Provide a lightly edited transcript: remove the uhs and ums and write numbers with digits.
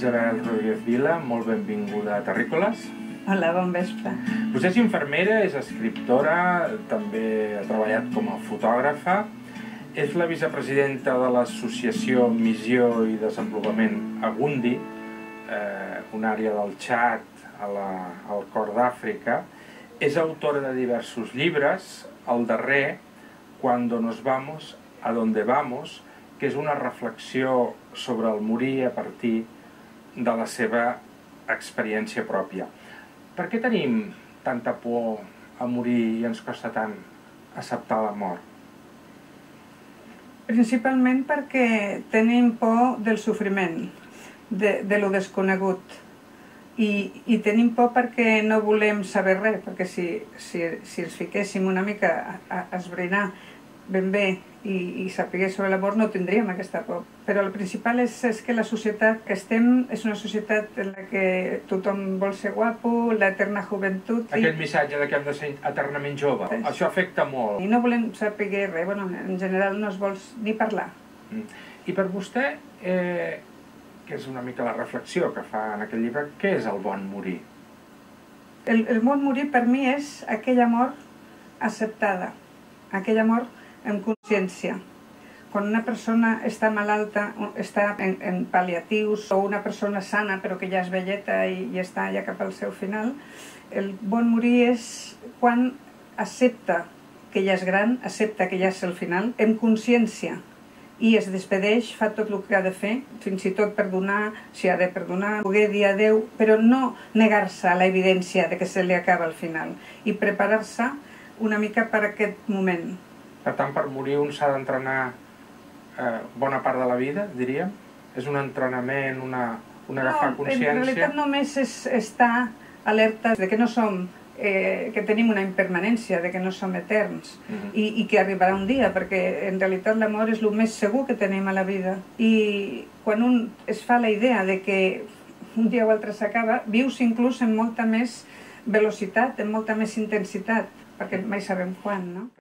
Isabel Rodríguez Vila, molt benvinguda a Terrícoles. Hola, bon vespre. Vostè és infermera, és escriptora, també ha treballat com a fotògrafa, és la vicepresidenta de l'associació Missió i Desenvolupament Agundi, una àrea del Txad al cor d'Àfrica. És autora de diversos llibres, el darrer, Cuando nos vamos, a donde vamos, que és una reflexió sobre el morir a partir de la seva experiència pròpia. Per què tenim tanta por a morir i ens costa tant acceptar la mort? Principalment perquè tenim por del sofriment, de lo desconegut. I tenim por perquè no volem saber res, perquè si ens fiquéssim una mica a esbrinar ben bé i sapigués sobre la mort no tindríem aquesta por. Però el principal és que la societat que estem és una societat en la que tothom vol ser guapo, l'eterna joventut... Aquest missatge de que hem de ser eternament jove, això afecta molt. I no volem saber res, bueno, en general no es vol ni parlar. I per vostè, que és una mica la reflexió que fa en aquest llibre, què és el bon morir? El bon morir per mi és aquella mort acceptada, aquella mort en consciència. Quan una persona està malalta, està en pal·liatius, o una persona sana però que ja és velleta i està ja cap al seu final, el bon morir és quan accepta que ja és gran, accepta que ja és el final, en consciència, i es despedeix, fa tot el que ha de fer, fins i tot perdonar, si ha de perdonar, poder dir adeu, però no negar-se a l'evidència de que se li acaba el final, i preparar-se una mica per aquest moment. Per tant, per morir un s'ha d'entrenar bona part de la vida, diríem? És un entrenament, un agafar consciència? En realitat només és estar alerta de que no som, que tenim una impermanència, de que no som eterns, i que arribarà un dia, perquè en realitat la mort és el més segur que tenim a la vida. I quan un es fa la idea de que un dia o altre s'acaba, vius inclús amb molta més velocitat, amb molta més intensitat, perquè mai sabem quan, no?